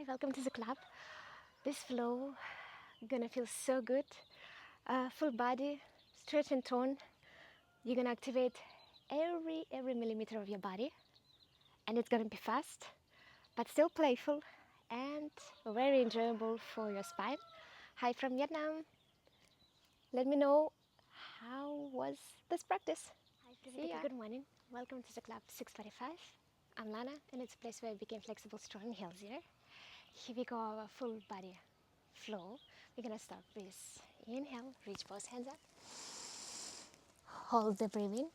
welcome to the club. This flow gonna feel so good. Full body, stretch and tone. You're gonna activate every millimeter of your body, and it's gonna be fast, but still playful and very enjoyable for your spine. Hi from Vietnam. Let me know how was this practice. Hi, see ya. Good morning. Welcome to the club 645. I'm Lana, and it's a place where I became flexible, strong, and healthier. Here we go, our full body flow. We're gonna start with inhale, reach both hands up. Hold the breathing.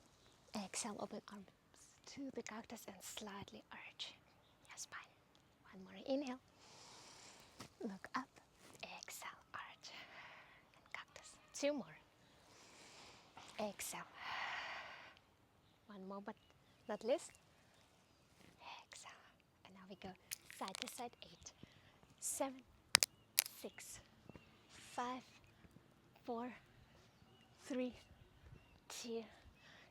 Exhale, open arms to the cactus and slightly arch your spine. One more inhale. Look up. Exhale, arch and cactus. Two more. Exhale. One more, but not least. Exhale. And now we go side to side. 8, 7, 6, 5, 4, 3, 2.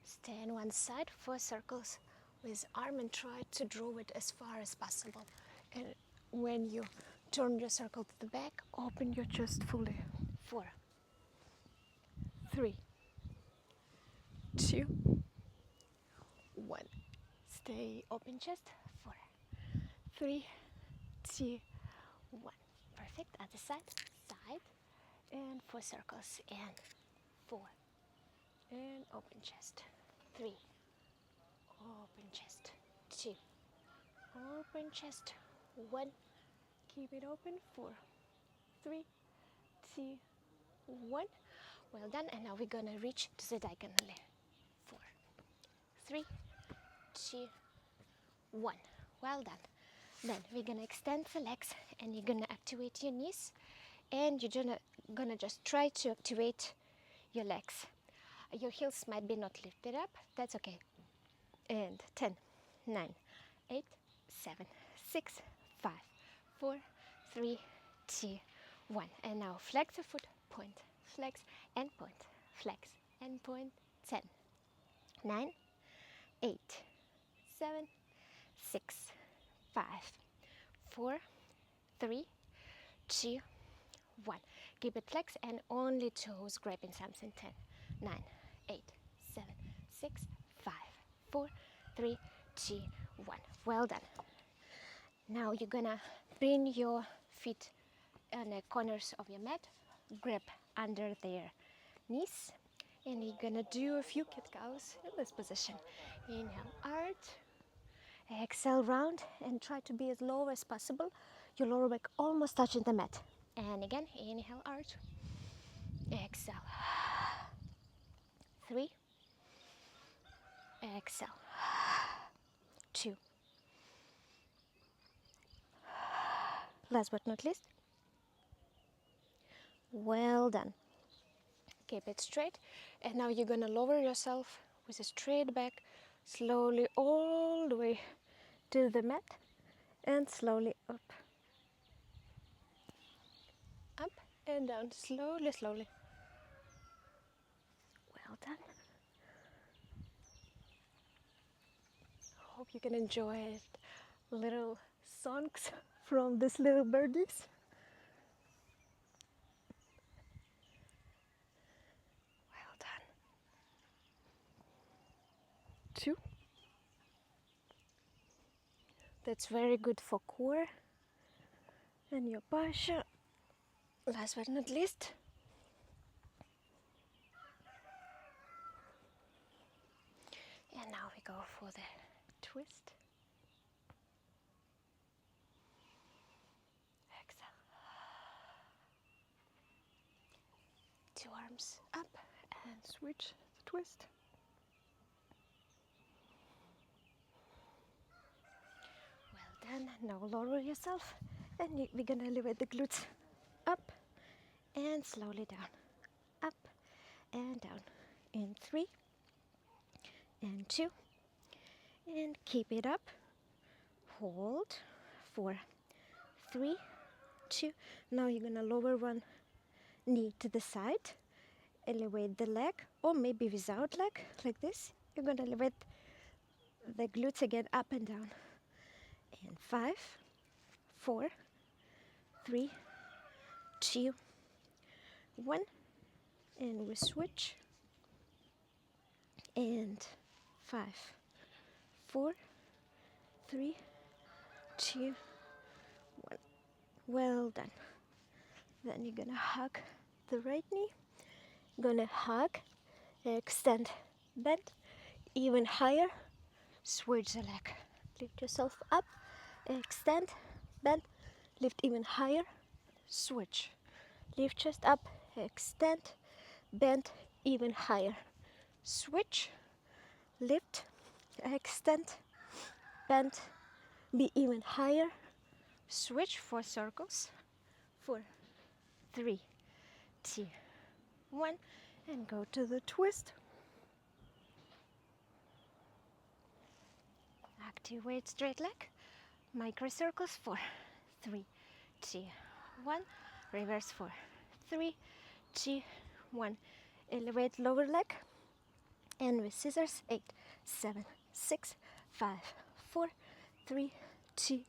Stay on one side, 4 circles with arm and try to draw it as far as possible. And when you turn your circle to the back, open your chest fully. 4, 3, 2, 1. Stay open chest. 4, 3, 2, 1. Perfect. Other side. Side. And 4 circles. And 4. And open chest. 3. Open chest. 2. Open chest. 1. Keep it open. 4, 3, 2, 1. Well done. And now we're gonna reach to the diagonally. 4, 3, 2, 1. Well done. Then we're gonna extend the legs and you're gonna activate your knees, and you're gonna just try to activate your legs. Your heels might be not lifted up. That's okay. And 10, 9, 8, 7, 6, 5, 4, 3, 2, 1. And now flex the foot, point, flex and point, flex and point. 10, 9, 8, 7, 6, 5, 4, 3, 2, 1. Keep it flex and only toes grabbing something. 10, 9, 8, 7, 6, 5, 4, 3, 2, 1. Well done. Now you're gonna bring your feet on the corners of your mat, grab under their knees, and you're gonna do a few cat cows in this position. Inhale, arch. Exhale, round, and try to be as low as possible. Your lower back almost touching the mat. And again, inhale, arch. Exhale. 3. Exhale. 2. Last but not least. Well done. Keep it straight. And now you're gonna lower yourself with a straight back, slowly all the way to the mat, and slowly up. Up and down, slowly, slowly. Well done. Hope you can enjoy it. Little songs from these little birdies. Well done. 2. That's very good for core and your posture. Last but not least. And now we go for the twist. Exhale. 2 arms up and switch the twist. Well done. Now lower yourself, and we're gonna elevate the glutes up and slowly down, up and down. In 3 and 2, and keep it up. Hold. 4, 3, 2. Now you're gonna lower one knee to the side, elevate the leg, or maybe without leg, like this. You're gonna elevate the glutes again, up and down. And 5, 4, 3, 2, 1, and we switch. And 5, 4, 3, 2, 1. Well done. Then you're gonna hug the right knee. Gonna hug, extend, bend, even higher. Switch the leg. Lift yourself up, extend, bend, lift even higher. Switch. Lift chest up, extend, bend, even higher. Switch, lift, extend, bend, be even higher. Switch 4 circles. 4, 3, 2, 1, and go to the twist. Activate straight leg. Micro circles. 4, 3, 2, 1. Reverse 4, 3, 2, 1. Elevate lower leg. And with scissors. 8, 7, 6, 5, 4, 3, 2,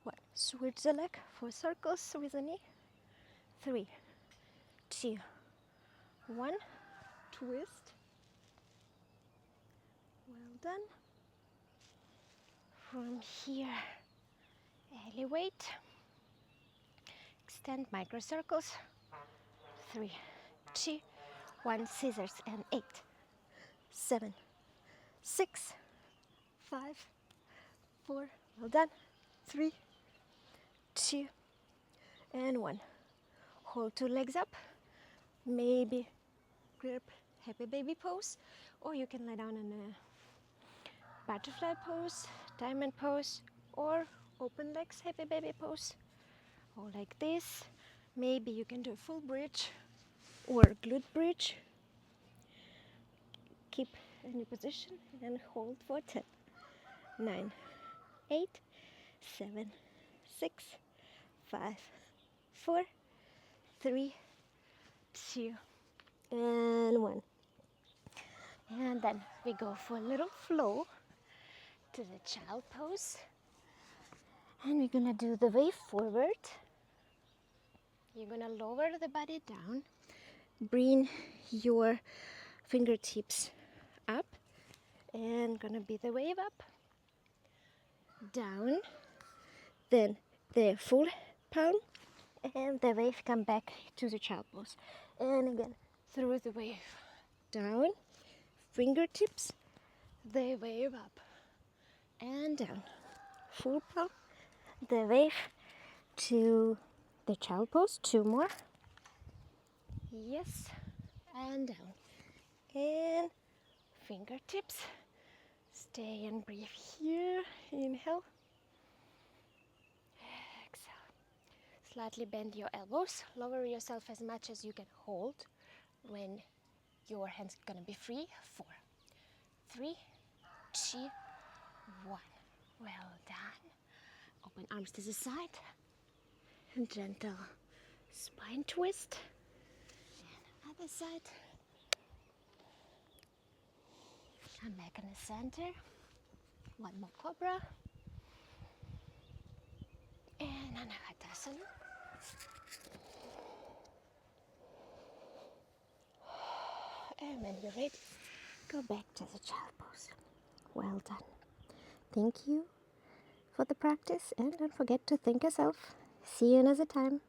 1. Switch the leg. 4 circles with the knee. 3, 2, 1. Twist. Well done. From here, elevate. Extend micro circles. 3, 2, 1. Scissors. And 8, 7, 6, 5, 4. Well done. 3, 2, and 1. Hold 2 legs up. Maybe grip happy baby pose, or you can lie down in a butterfly pose, diamond pose, or open legs happy baby pose, or like this. Maybe you can do a full bridge or glute bridge. Keep in your position and hold for 10, 9, 8, 7, 6, 5, 4, 3, 2, and 1. And then we go for a little flow to the child pose. And we're gonna do the wave forward. You're gonna lower the body down. Bring your fingertips up. And gonna be the wave up, down. Then the full palm. And the wave come back to the child pose. And again, through the wave. Down. Fingertips, the wave up and down. Full palm, the wave to the child pose. 2 more. Yes, and down. And fingertips. Stay and breathe here. Inhale. Exhale. Slightly bend your elbows. Lower yourself as much as you can hold when your hands gonna be free. 4, 3, 2, 1. Well done. Open arms to the side. And gentle spine twist. And other side. Come back in the center. 1 more cobra. And Anahatasana. And when you're ready, go back to the child pose. Well done. Thank you for the practice, and don't forget to thank yourself. See you another time.